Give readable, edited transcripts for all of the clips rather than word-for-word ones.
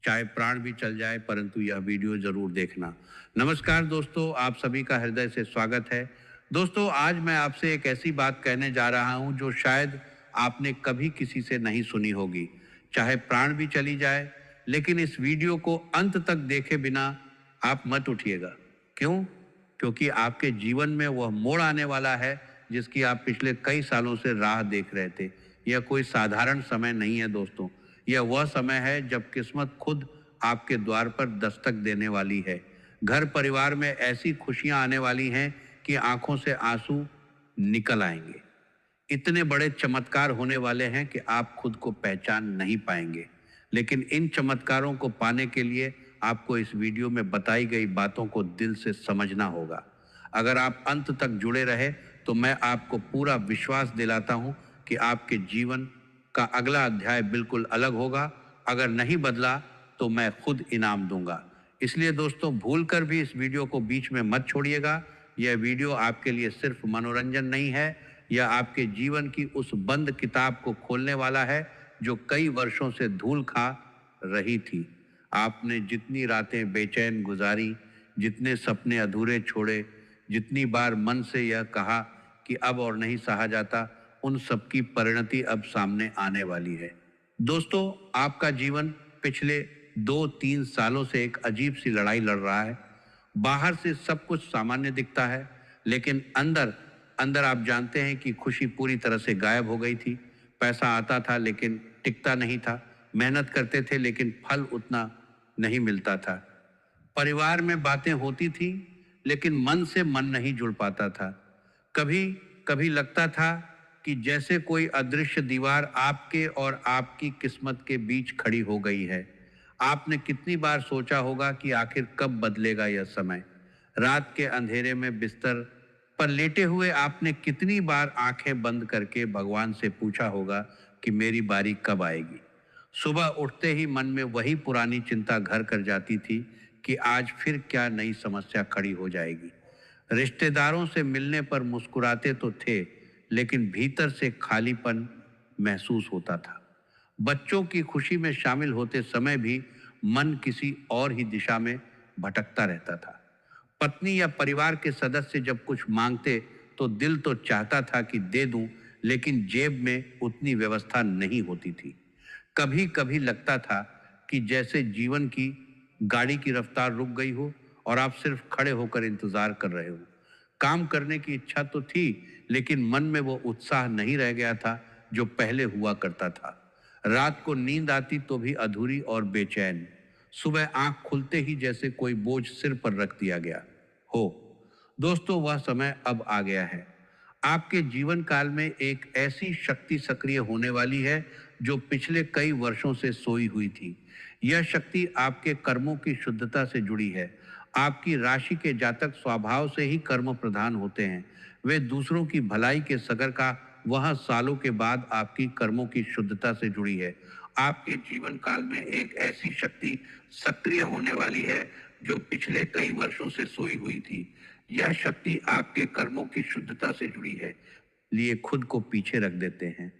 चाहे प्राण भी चल जाए, परंतु यह वीडियो जरूर देखना। नमस्कार दोस्तों, आप सभी का हृदय से स्वागत है। दोस्तों, आज मैं आपसे एक ऐसी बात कहने जा रहा हूं जो शायद आपने कभी किसी से नहीं सुनी होगी। चाहे प्राण भी चली जाए, लेकिन इस वीडियो को अंत तक देखे बिना आप मत उठिएगा। क्यों? क्योंकि आपके जीवन में वह मोड़ आने वाला है जिसकी आप पिछले कई सालों से राह देख रहे थे। यह कोई साधारण समय नहीं है दोस्तों, यह वह समय है जब किस्मत खुद आपके द्वार पर दस्तक देने वाली है। घर परिवार में ऐसी खुशियां आने वाली हैं कि आंखों से आंसू निकल आएंगे। इतने बड़े चमत्कार होने वाले हैं कि आप खुद को पहचान नहीं पाएंगे। लेकिन इन चमत्कारों को पाने के लिए आपको इस वीडियो में बताई गई बातों को दिल से समझना होगा। अगर आप अंत तक जुड़े रहे तो मैं आपको पूरा विश्वास दिलाता हूं कि आपके जीवन का अगला अध्याय बिल्कुल अलग होगा। अगर नहीं बदला तो मैं खुद इनाम दूंगा। इसलिए दोस्तों, भूलकर भी इस वीडियो को बीच में मत छोड़िएगा। यह वीडियो आपके लिए सिर्फ मनोरंजन नहीं है, यह आपके जीवन की उस बंद किताब को खोलने वाला है जो कई वर्षों से धूल खा रही थी। आपने जितनी रातें बेचैन गुजारी, जितने सपने अधूरे छोड़े, जितनी बार मन से यह कहा कि अब और नहीं सहा जाता, उन सब की परिणति अब सामने आने वाली है। दोस्तों, आपका जीवन पिछले 2-3 सालों से एक अजीब सी लड़ाई लड़ रहा है। बाहर से सब कुछ सामान्य दिखता है, लेकिन अंदर अंदर आप जानते हैं कि खुशी पूरी तरह से गायब हो गई थी। पैसा आता था लेकिन टिकता नहीं था। मेहनत करते थे लेकिन फल उतना नहीं मिलता था। परिवार में बातें होती थी लेकिन मन से मन नहीं जुड़ पाता था। कभी कभी लगता था कि जैसे कोई अदृश्य दीवार आपके और आपकी किस्मत के बीच खड़ी हो गई है। आपने कितनी बार सोचा होगा कि आखिर कब बदलेगा यह समय। रात के अंधेरे में बिस्तर पर लेटे हुए आपने कितनी बार आंखें बंद करके भगवान से पूछा होगा कि मेरी बारी कब आएगी। सुबह उठते ही मन में वही पुरानी चिंता घर कर जाती थी कि आज फिर क्या नई समस्या खड़ी हो जाएगी। रिश्तेदारों से मिलने पर मुस्कुराते तो थे, लेकिन भीतर से खालीपन महसूस होता था। बच्चों की खुशी में शामिल होते समय भी मन किसी और ही दिशा में भटकता रहता था। पत्नी या परिवार के सदस्य जब कुछ मांगते तो दिल तो चाहता था कि दे दूं, लेकिन जेब में उतनी व्यवस्था नहीं होती थी। कभी कभी लगता था कि जैसे जीवन की गाड़ी की रफ्तार रुक गई हो और आप सिर्फ खड़े होकर इंतजार कर रहे हो। काम करने की इच्छा तो थी, लेकिन मन में वो उत्साह नहीं रह गया था जो पहले हुआ करता था। रात को नींद आती तो भी अधूरी और बेचैन। सुबह आंख खुलते ही जैसे कोई बोझ सिर पर रख दिया गया हो। दोस्तों, वह समय अब आ गया है। आपके जीवन काल में एक ऐसी शक्ति सक्रिय होने वाली है जो पिछले कई वर्षों से सोई हुई थी। यह शक्ति आपके कर्मों की शुद्धता से जुड़ी है। आपकी राशि के जातक स्वभाव से ही कर्म प्रधान होते हैं। वे दूसरों की भलाई के सगर का वह सालों के बाद आपकी कर्मों की शुद्धता से जुड़ी है। आपके जीवन काल में एक ऐसी शक्ति सक्रिय होने वाली है जो पिछले कई वर्षों से सोई हुई थी। यह शक्ति आपके कर्मों की शुद्धता से जुड़ी है, लिए खुद को पीछे रख देते हैं।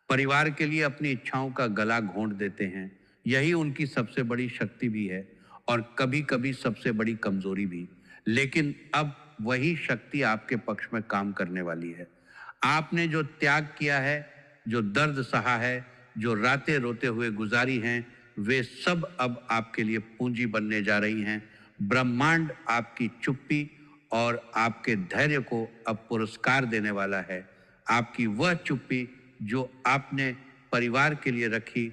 परिवार के लिए अपनी इच्छाओं का गला घोंट देते हैं। यही उनकी सबसे बड़ी शक्ति भी है और कभी कभी सबसे बड़ी कमजोरी भी। लेकिन अब वही शक्ति आपके पक्ष में काम करने वाली है। आपने जो त्याग किया है, जो दर्द सहा है, जो रातें रोते हुए गुजारी हैं, वे सब अब आपके लिए पूंजी बनने जा रही हैं। ब्रह्मांड आपकी चुप्पी और आपके धैर्य को अब पुरस्कार देने वाला है। आपकी वह चुप्पी जो आपने परिवार के लिए रखी,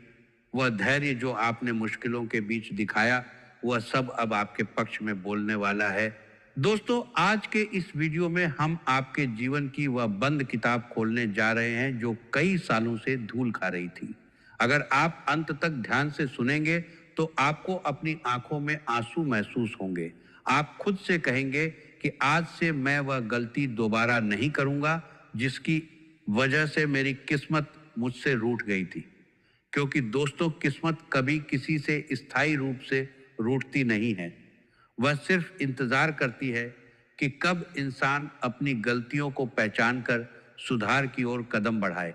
वह धैर्य जो आपने मुश्किलों के बीच दिखाया, वह सब अब आपके पक्ष में बोलने वाला है। दोस्तों, आज के इस वीडियो में हम आपके जीवन की वह बंद किताब खोलने जा रहे हैं जो कई सालों से धूल खा रही थी। अगर आप अंत तक ध्यान से सुनेंगे तो आपको अपनी आंखों में आंसू महसूस होंगे। आप खुद से कहेंगे कि आज से मैं वह गलती दोबारा नहीं करूंगा जिसकी वजह से मेरी किस्मत मुझसे रूठ गई थी। क्योंकि दोस्तों, किस्मत कभी किसी से स्थायी रूप से रूठती नहीं है। वह सिर्फ इंतजार करती है कि कब इंसान अपनी गलतियों को पहचानकर सुधार की ओर कदम बढ़ाए।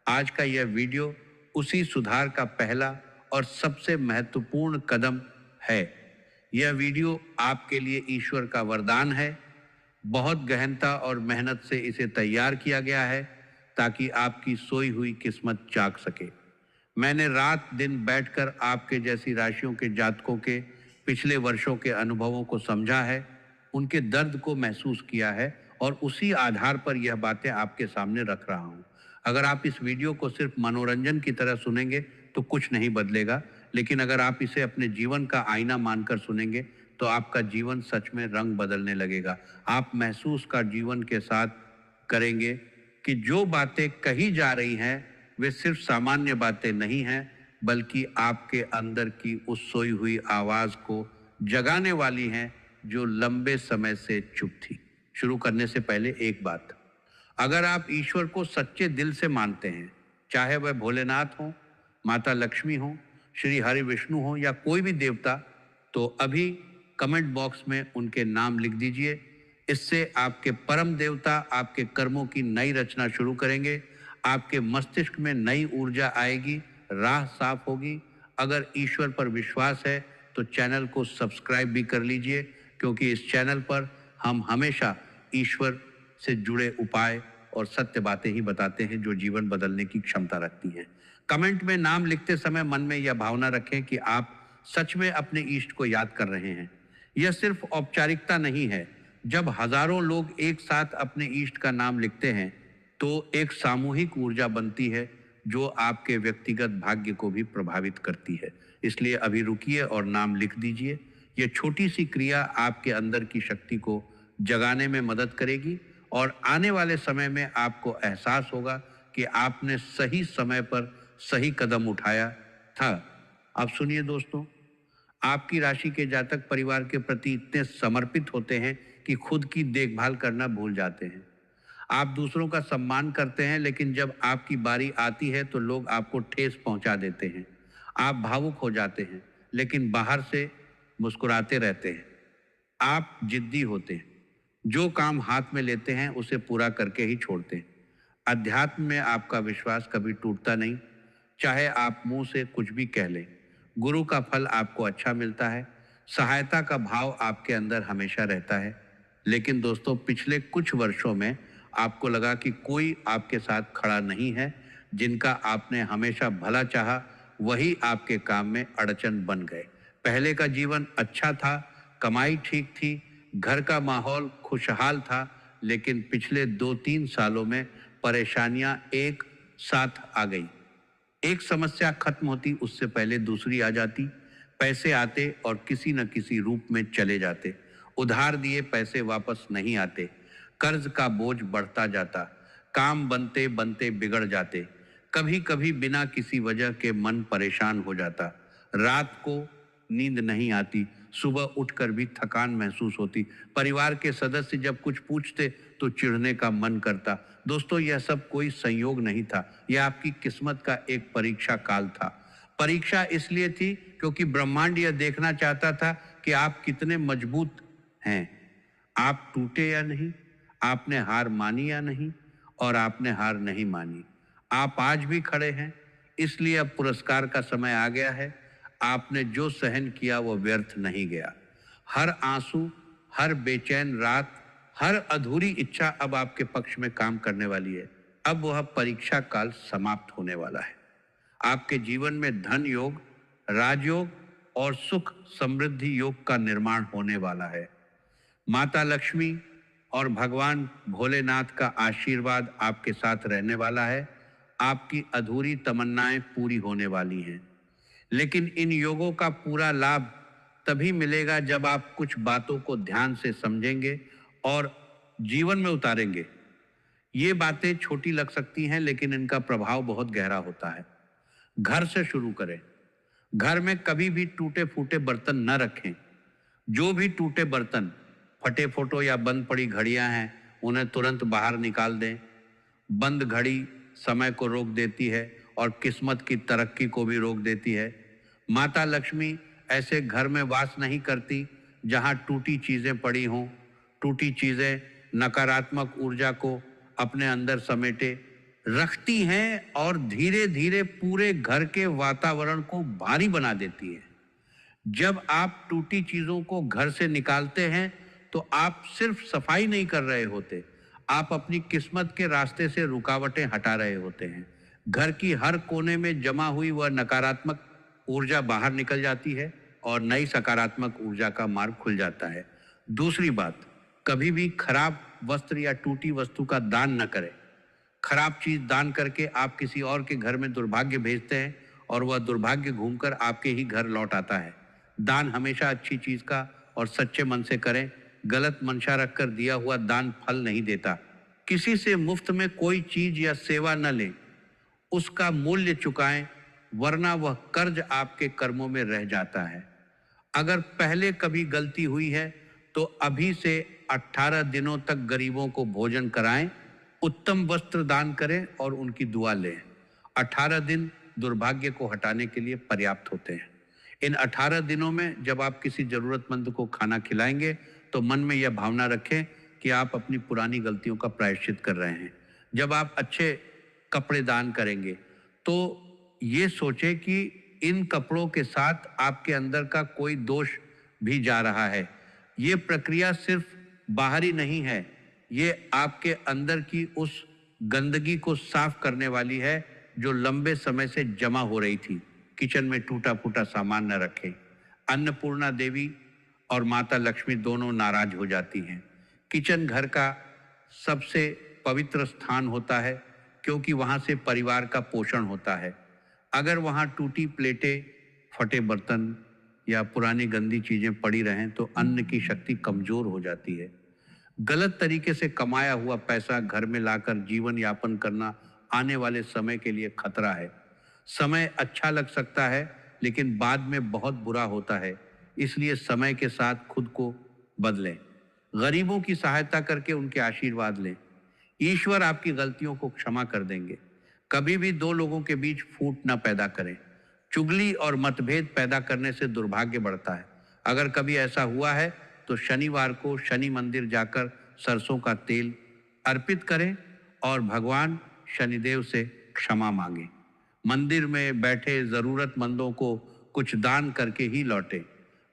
आज का यह वीडियो उसी सुधार का पहला और सबसे महत्वपूर्ण कदम है। यह वीडियो आपके लिए ईश्वर का वरदान है। बहुत गहनता और मेहनत से इसे तैयार किया गया है ताकि आपकी सोई हुई किस्मत जाग सके। मैंने रात दिन बैठकर आपके जैसी राशियों के जातकों के पिछले वर्षों के अनुभवों को समझा है, उनके दर्द को महसूस किया है और उसी आधार पर यह बातें आपके सामने रख रहा हूँ। अगर आप इस वीडियो को सिर्फ मनोरंजन की तरह सुनेंगे तो कुछ नहीं बदलेगा, लेकिन अगर आप इसे अपने जीवन का आईना मानकर सुनेंगे तो आपका जीवन सच में रंग बदलने लगेगा। आप महसूस का जीवन के साथ करेंगे कि जो बातें कही जा रही हैं वे सिर्फ सामान्य बातें नहीं हैं, बल्कि आपके अंदर की उस सोई हुई आवाज को जगाने वाली हैं जो लंबे समय से चुप थी। शुरू करने से पहले एक बात, अगर आप ईश्वर को सच्चे दिल से मानते हैं, चाहे वह भोलेनाथ हो, माता लक्ष्मी हो, श्री हरि विष्णु हो या कोई भी देवता, तो अभी कमेंट बॉक्स में उनके नाम लिख दीजिए। इससे आपके परम देवता आपके कर्मों की नई रचना शुरू करेंगे। आपके मस्तिष्क में नई ऊर्जा आएगी, राह साफ होगी। अगर ईश्वर पर विश्वास है तो चैनल को सब्सक्राइब भी कर लीजिए, क्योंकि इस चैनल पर हम हमेशा ईश्वर से जुड़े उपाय और सत्य बातें ही बताते हैं जो जीवन बदलने की क्षमता रखती हैं। कमेंट में नाम लिखते समय मन में यह भावना रखें कि आप सच में अपने इष्ट को याद कर रहे हैं। यह सिर्फ औपचारिकता नहीं है। जब हजारों लोग एक साथ अपने इष्ट का नाम लिखते हैं तो एक सामूहिक ऊर्जा बनती है जो आपके व्यक्तिगत भाग्य को भी प्रभावित करती है। इसलिए अभी रुकिए और नाम लिख दीजिए। यह छोटी सी क्रिया आपके अंदर की शक्ति को जगाने में मदद करेगी और आने वाले समय में आपको एहसास होगा कि आपने सही समय पर सही कदम उठाया था। अब सुनिए दोस्तों, आपकी राशि के जातक परिवार के प्रति इतने समर्पित होते हैं कि खुद की देखभाल करना भूल जाते हैं। आप दूसरों का सम्मान करते हैं, लेकिन जब आपकी बारी आती है तो लोग आपको ठेस पहुंचा देते हैं। आप भावुक हो जाते हैं, लेकिन बाहर से मुस्कुराते रहते हैं। आप जिद्दी होते हैं, जो काम हाथ में लेते हैं उसे पूरा करके ही छोड़ते हैं। अध्यात्म में आपका विश्वास कभी टूटता नहीं, चाहे आप मुंह से कुछ भी कह लें। गुरु का फल आपको अच्छा मिलता है। सहायता का भाव आपके अंदर हमेशा रहता है। लेकिन दोस्तों, पिछले कुछ वर्षों में आपको लगा कि कोई आपके साथ खड़ा नहीं है। जिनका आपने हमेशा भला चाहा वही आपके काम में अड़चन बन गए। पहले का जीवन अच्छा था, कमाई ठीक थी, घर का माहौल खुशहाल था, लेकिन पिछले 2-3 सालों में परेशानियां एक साथ आ गई। एक समस्या खत्म होती उससे पहले दूसरी आ जाती। पैसे आते और किसी न किसी रूप में चले जाते। उधार दिए पैसे वापस नहीं आते। कर्ज का बोझ बढ़ता जाता। काम बनते बनते बिगड़ जाते। कभी कभी बिना किसी वजह के मन परेशान हो जाता। रात को नींद नहीं आती। सुबह उठकर भी थकान महसूस होती। परिवार के सदस्य जब कुछ पूछते तो चिढ़ने का मन करता। दोस्तों, यह सब कोई संयोग नहीं था। यह आपकी किस्मत का एक परीक्षा काल था। परीक्षा इसलिए थी क्योंकि ब्रह्मांड यह देखना चाहता था कि आप कितने मजबूत हैं। आप टूटे या नहीं, आपने हार मानी या नहीं, और आपने हार नहीं मानी। आप आज भी खड़े हैं। इसलिए अब पुरस्कार का समय आ गया है। आपने जो सहन किया वो व्यर्थ नहीं गया। हर आंसू, हर बेचैन रात, हर अधूरी इच्छा अब आपके पक्ष में काम करने वाली है। अब वह परीक्षा काल समाप्त होने वाला है। आपके जीवन में धन योग, राजयोग और सुख समृद्धि योग का निर्माण होने वाला है। माता लक्ष्मी और भगवान भोलेनाथ का आशीर्वाद आपके साथ रहने वाला है। आपकी अधूरी तमन्नाएं पूरी होने वाली हैं। लेकिन इन योगों का पूरा लाभ तभी मिलेगा जब आप कुछ बातों को ध्यान से समझेंगे और जीवन में उतारेंगे। ये बातें छोटी लग सकती हैं, लेकिन इनका प्रभाव बहुत गहरा होता है। घर से शुरू करें। घर में कभी भी टूटे फूटे बर्तन न रखें। जो भी टूटे बर्तन, फटे फोटो या बंद पड़ी घड़ियां हैं, उन्हें तुरंत बाहर निकाल दें। बंद घड़ी समय को रोक देती है और किस्मत की तरक्की को भी रोक देती है। माता लक्ष्मी ऐसे घर में वास नहीं करती जहां टूटी चीजें पड़ी हों। टूटी चीजें नकारात्मक ऊर्जा को अपने अंदर समेटे। रखती हैं और धीरे धीरे पूरे घर के वातावरण को भारी बना देती है। जब आप टूटी चीजों को घर से निकालते हैं तो आप सिर्फ सफाई नहीं कर रहे होते, आप अपनी किस्मत के रास्ते से रुकावटें हटा रहे होते हैं। घर की हर कोने में जमा हुई वह नकारात्मक ऊर्जा बाहर निकल जाती है और नई सकारात्मक ऊर्जा का मार्ग खुल जाता है। दूसरी बात, कभी भी खराब वस्त्र या टूटी वस्तु का दान न करें। खराब चीज दान करके आप किसी और के घर में दुर्भाग्य भेजते हैं और वह दुर्भाग्य घूमकर आपके ही घर लौट आता है। दान हमेशा अच्छी चीज का और सच्चे मन से करें। गलत मंशा रखकर दिया हुआ दान फल नहीं देता। किसी से मुफ्त में कोई चीज या सेवा न लें, उसका मूल्य चुकाएं, वरना वह कर्ज आपके कर्मों में रह जाता है। अगर पहले कभी गलती हुई है तो अभी से 18 दिनों तक गरीबों को भोजन कराएं, उत्तम वस्त्र दान करें और उनकी दुआ लें। 18 दिन दुर्भाग्य को हटाने के लिए पर्याप्त होते हैं। इन 18 दिनों में जब आप किसी जरूरतमंद को खाना खिलाएंगे तो मन में यह भावना रखें कि आप अपनी पुरानी गलतियों का प्रायश्चित कर रहे हैं। जब आप अच्छे कपड़े दान करेंगे तो ये सोचें कि इन कपड़ों के साथ आपके अंदर का कोई दोष भी जा रहा है। ये प्रक्रिया सिर्फ बाहरी नहीं है, ये आपके अंदर की उस गंदगी को साफ करने वाली है जो लंबे समय से जमा हो रही थी। किचन में टूटा फूटा सामान न रखें। अन्नपूर्णा देवी और माता लक्ष्मी दोनों नाराज हो जाती हैं। किचन घर का सबसे पवित्र स्थान होता है क्योंकि वहां से परिवार का पोषण होता है। अगर वहां टूटी प्लेटें, फटे बर्तन या पुरानी गंदी चीजें पड़ी रहें तो अन्न की शक्ति कमजोर हो जाती है। गलत तरीके से कमाया हुआ पैसा घर में लाकर जीवन यापन करना आने वाले समय के लिए खतरा है। समय अच्छा लग सकता है लेकिन बाद में बहुत बुरा होता है, इसलिए समय के साथ खुद को बदलें। गरीबों की सहायता करके उनके आशीर्वाद लें। ईश्वर आपकी गलतियों को क्षमा कर देंगे। कभी भी दो लोगों के बीच फूट न पैदा करें। चुगली और मतभेद पैदा करने से दुर्भाग्य बढ़ता है। अगर कभी ऐसा हुआ है तो शनिवार को शनि मंदिर जाकर सरसों का तेल अर्पित करें और भगवान शनिदेव से क्षमा मांगें। मंदिर में बैठे जरूरतमंदों को कुछ दान करके ही लौटें।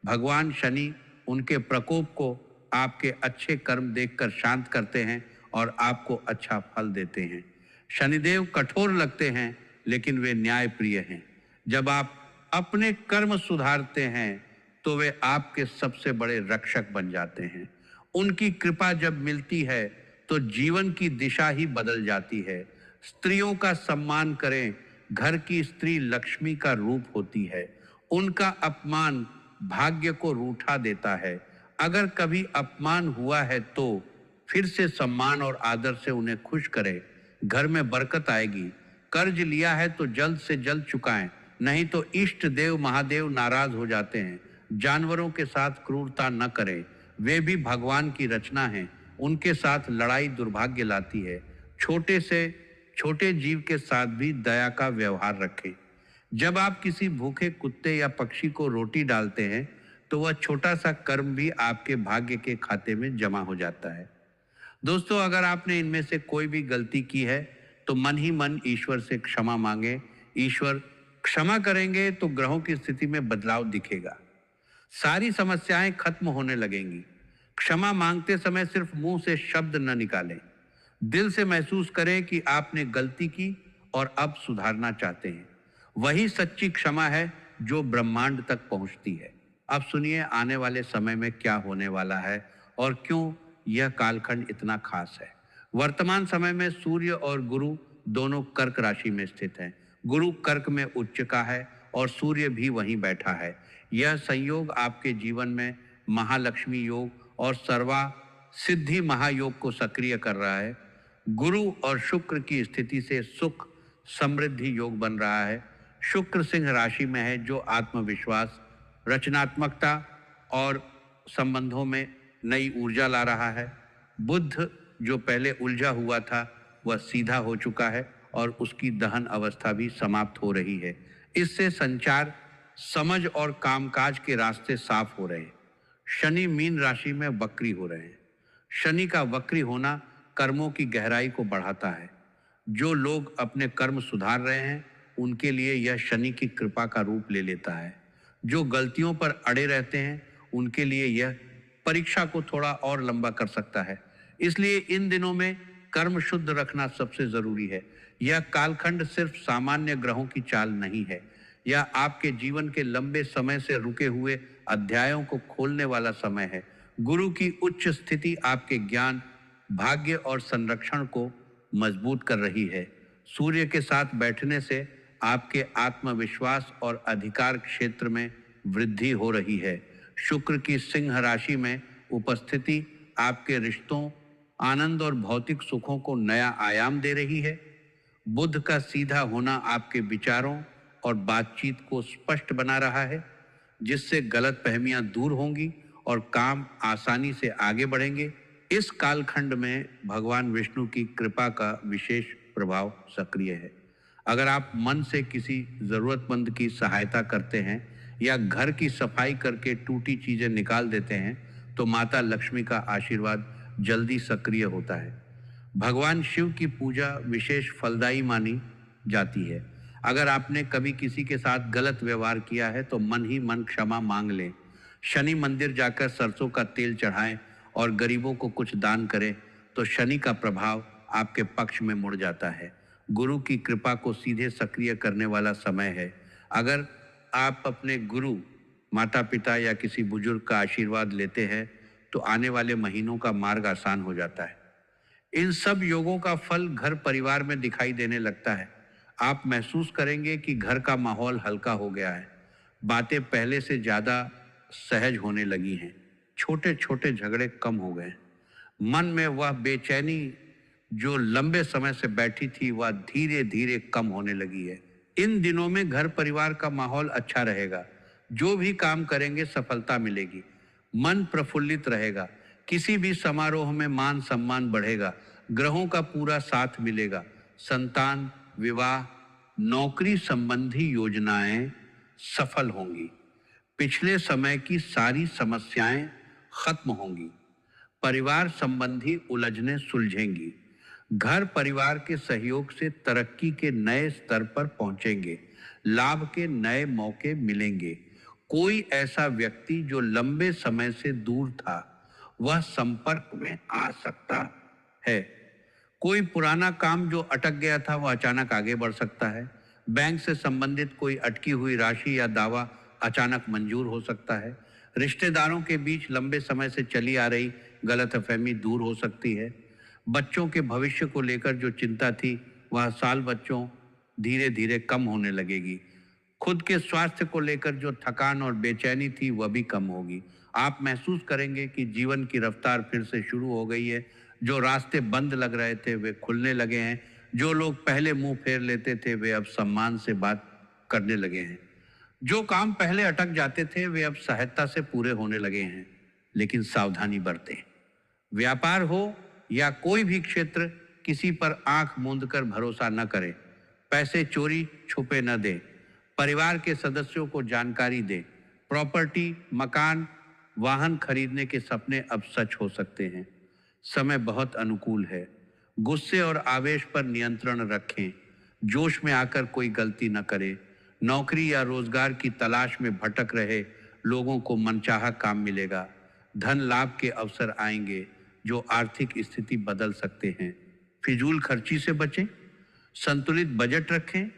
भगवान शनि उनके प्रकोप को आपके अच्छे कर्म देखकर शांत करते हैं और आपको अच्छा फल देते हैं। शनिदेव कठोर लगते हैं लेकिन वे न्यायप्रिय हैं। जब आप अपने कर्म सुधारते हैं तो वे आपके सबसे बड़े रक्षक बन जाते हैं। उनकी कृपा जब मिलती है तो जीवन की दिशा ही बदल जाती है। स्त्रियों का सम्मान करें। घर की स्त्री लक्ष्मी का रूप होती है। उनका अपमान भाग्य को रूठा देता है। अगर कभी अपमान हुआ है तो फिर से सम्मान और आदर से उन्हें खुश करें। घर में बरकत आएगी। कर्ज लिया है तो जल्द से जल्द चुकाएं, नहीं तो इष्ट देव महादेव नाराज हो जाते हैं। जानवरों के साथ क्रूरता न करें, वे भी भगवान की रचना हैं। उनके साथ लड़ाई दुर्भाग्य लाती है। छोटे से छोटे जीव के साथ भी दया का व्यवहार रखें। जब आप किसी भूखे कुत्ते या पक्षी को रोटी डालते हैं तो वह छोटा सा कर्म भी आपके भाग्य के खाते में जमा हो जाता है। दोस्तों, अगर आपने इनमें से कोई भी गलती की है तो मन ही मन ईश्वर से क्षमा मांगे। ईश्वर क्षमा करेंगे तो ग्रहों की स्थिति में बदलाव दिखेगा। सारी समस्याएं खत्म होने लगेंगी। क्षमा मांगते समय सिर्फ मुंह से शब्द न निकालें, दिल से महसूस करें कि आपने गलती की और अब सुधारना चाहते हैं। वही सच्ची क्षमा है जो ब्रह्मांड तक पहुंचती है। अब सुनिए आने वाले समय में क्या होने वाला है और क्यों यह कालखंड इतना खास है। वर्तमान समय में सूर्य और गुरु दोनों कर्क राशि में स्थित हैं। गुरु कर्क में उच्च का है और सूर्य भी वहीं बैठा है। यह संयोग आपके जीवन में महालक्ष्मी योग और सर्वा सिद्धि महायोग को सक्रिय कर रहा है। गुरु और शुक्र की स्थिति से सुख समृद्धि योग बन रहा है। शुक्र सिंह राशि में है जो आत्मविश्वास, रचनात्मकता और संबंधों में नई ऊर्जा ला रहा है। बुध जो पहले उलझा हुआ था वह सीधा हो चुका है और उसकी दहन अवस्था भी समाप्त हो रही है। इससे संचार, समझ और कामकाज के रास्ते साफ हो रहे हैं। शनि मीन राशि में वक्री हो रहे हैं। शनि का वक्री होना कर्मों की गहराई को बढ़ाता है। जो लोग अपने कर्म सुधार रहे हैं उनके लिए यह शनि की कृपा का रूप ले लेता है। जो गलतियों पर अड़े रहते हैं उनके लिए यह परीक्षा को थोड़ा और लंबा कर सकता है। इसलिए इन दिनों में कर्म शुद्ध रखना सबसे जरूरी है। यह कालखंड सिर्फ सामान्य ग्रहों की चाल नहीं है, यह आपके जीवन के लंबे समय से रुके हुए अध्यायों को खोलने वाला समय है। गुरु की उच्च स्थिति आपके ज्ञान, भाग्य और संरक्षण को मजबूत कर रही है। सूर्य के साथ बैठने से आपके आत्मविश्वास और अधिकार क्षेत्र में वृद्धि हो रही है। शुक्र की सिंह राशि में उपस्थिति आपके रिश्तों, आनंद और भौतिक सुखों को नया आयाम दे रही है। बुध का सीधा होना आपके विचारों और बातचीत को स्पष्ट बना रहा है, जिससे गलतफहमियां दूर होंगी और काम आसानी से आगे बढ़ेंगे। इस कालखंड में भगवान विष्णु की कृपा का विशेष प्रभाव सक्रिय है। अगर आप मन से किसी जरूरतमंद की सहायता करते हैं या घर की सफाई करके टूटी चीजें निकाल देते हैं तो माता लक्ष्मी का आशीर्वाद जल्दी सक्रिय होता है। भगवान शिव की पूजा विशेष फलदायी मानी जाती है। अगर आपने कभी किसी के साथ गलत व्यवहार किया है तो मन ही मन क्षमा मांग लें। शनि मंदिर जाकर सरसों का तेल चढ़ाएं और गरीबों को कुछ दान करें तो शनि का प्रभाव आपके पक्ष में मुड़ जाता है। गुरु की कृपा को सीधे सक्रिय करने वाला समय है। अगर आप अपने गुरु, माता पिता या किसी बुजुर्ग का आशीर्वाद लेते हैं तो आने वाले महीनों का मार्ग आसान हो जाता है। इन सब योगों का फल घर परिवार में दिखाई देने लगता है। आप महसूस करेंगे कि घर का माहौल हल्का हो गया है। बातें पहले से ज्यादा सहज होने लगी हैं। छोटे छोटे झगड़े कम हो गए। मन में वह बेचैनी जो लंबे समय से बैठी थी वह धीरे धीरे कम होने लगी है। इन दिनों में घर परिवार का माहौल अच्छा रहेगा। जो भी काम करेंगे सफलता मिलेगी। मन प्रफुल्लित रहेगा। किसी भी समारोह में मान सम्मान बढ़ेगा। ग्रहों का पूरा साथ मिलेगा। संतान, विवाह, नौकरी संबंधी योजनाएं सफल होंगी। पिछले समय की सारी समस्याएं खत्म होंगी। परिवार संबंधी उलझनें सुलझेंगी। घर परिवार के सहयोग से तरक्की के नए स्तर पर पहुंचेंगे। लाभ के नए मौके मिलेंगे। कोई ऐसा व्यक्ति जो लंबे समय से दूर था वह संपर्क में आ सकता है। कोई पुराना काम जो अटक गया था वह अचानक आगे बढ़ सकता है। बैंक से संबंधित कोई अटकी हुई राशि या दावा अचानक मंजूर हो सकता है। रिश्तेदारों के बीच लंबे समय से चली आ रही गलतफहमी दूर हो सकती है। बच्चों के भविष्य को लेकर जो चिंता थी वह साल बच्चों धीरे धीरे कम होने लगेगी। खुद के स्वास्थ्य को लेकर जो थकान और बेचैनी थी वह भी कम होगी। आप महसूस करेंगे कि जीवन की रफ्तार फिर से शुरू हो गई है। जो रास्ते बंद लग रहे थे वे खुलने लगे हैं। जो लोग पहले मुंह फेर लेते थे वे अब सम्मान से बात करने लगे हैं। जो काम पहले अटक जाते थे वे अब सहजता से पूरे होने लगे हैं। लेकिन सावधानी बरतें। व्यापार हो या कोई भी क्षेत्र, किसी पर आंख मूंद कर भरोसा न करें। पैसे चोरी छुपे न दें। परिवार के सदस्यों को जानकारी दें। प्रॉपर्टी, मकान, वाहन खरीदने के सपने अब सच हो सकते हैं। समय बहुत अनुकूल है। गुस्से और आवेश पर नियंत्रण रखें। जोश में आकर कोई गलती न करें। नौकरी या रोजगार की तलाश में भटक रहे लोगों को मनचाहा काम मिलेगा। धन लाभ के अवसर आएंगे जो आर्थिक स्थिति बदल सकते हैं। फिजूल खर्ची से बचें। संतुलित बजट रखें।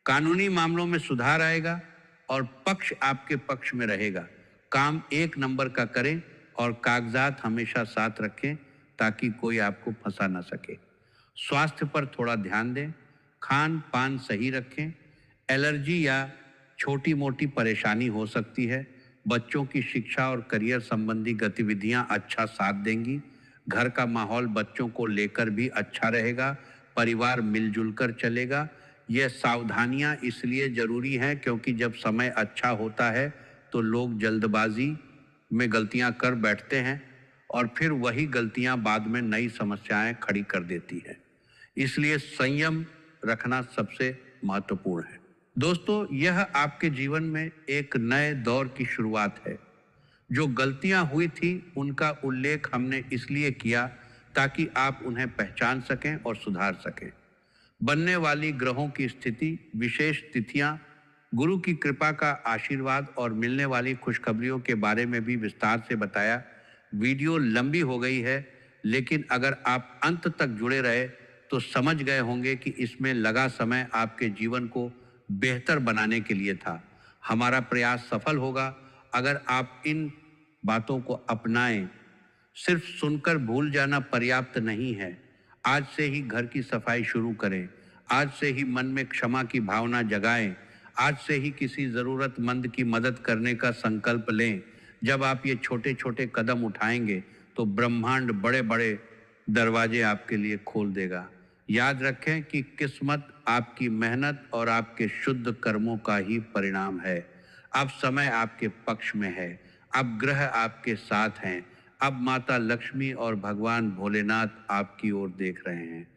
कानूनी मामलों में सुधार आएगा और पक्ष आपके पक्ष में रहेगा। काम एक नंबर का करें और कागजात हमेशा साथ रखें ताकि कोई आपको फंसा ना सके। स्वास्थ्य पर थोड़ा ध्यान दें। खान पान सही रखें। एलर्जी या छोटी मोटी परेशानी हो सकती है। बच्चों की शिक्षा और करियर संबंधी गतिविधियां अच्छा साथ देंगी। घर का माहौल बच्चों को लेकर भी अच्छा रहेगा। परिवार मिलजुल कर चलेगा। यह सावधानियां इसलिए जरूरी हैं क्योंकि जब समय अच्छा होता है तो लोग जल्दबाजी में गलतियां कर बैठते हैं और फिर वही गलतियां बाद में नई समस्याएं खड़ी कर देती हैं। इसलिए संयम रखना सबसे महत्वपूर्ण है। दोस्तों, यह आपके जीवन में एक नए दौर की शुरुआत है। जो गलतियां हुई थी उनका उल्लेख हमने इसलिए किया ताकि आप उन्हें पहचान सकें और सुधार सकें। बनने वाली ग्रहों की स्थिति, विशेष तिथियां, गुरु की कृपा का आशीर्वाद और मिलने वाली खुशखबरियों के बारे में भी विस्तार से बताया। वीडियो लंबी हो गई है, लेकिन अगर आप अंत तक जुड़े रहे तो समझ गए होंगे कि इसमें लगा समय आपके जीवन को बेहतर बनाने के लिए था। हमारा प्रयास सफल होगा अगर आप इन बातों को अपनाएं। सिर्फ सुनकर भूल जाना पर्याप्त नहीं है। आज से ही घर की सफाई शुरू करें। आज से ही मन में क्षमा की भावना जगाएं। आज से ही किसी ज़रूरतमंद की मदद करने का संकल्प लें। जब आप ये छोटे छोटे कदम उठाएंगे तो ब्रह्मांड बड़े बड़े दरवाजे आपके लिए खोल देगा। याद रखें कि किस्मत आपकी मेहनत और आपके शुद्ध कर्मों का ही परिणाम है। अब समय आपके पक्ष में है। अब ग्रह आपके साथ हैं। अब माता लक्ष्मी और भगवान भोलेनाथ आपकी ओर देख रहे हैं।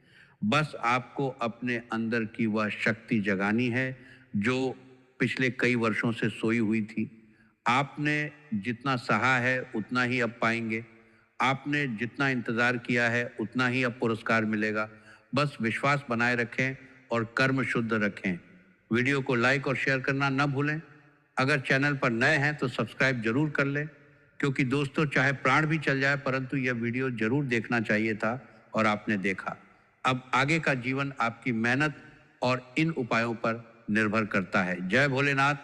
बस आपको अपने अंदर की वह शक्ति जगानी है जो पिछले कई वर्षों से सोई हुई थी। आपने जितना सहा है उतना ही अब पाएंगे। आपने जितना इंतजार किया है उतना ही अब पुरस्कार मिलेगा। बस विश्वास बनाए रखें और कर्म शुद्ध रखें। वीडियो को लाइक और शेयर करना न भूलें। अगर चैनल पर नए हैं तो सब्सक्राइब जरूर कर लें, क्योंकि दोस्तों चाहे प्राण भी चल जाए परंतु यह वीडियो जरूर देखना चाहिए था और आपने देखा। अब आगे का जीवन आपकी मेहनत और इन उपायों पर निर्भर करता है। जय भोलेनाथ।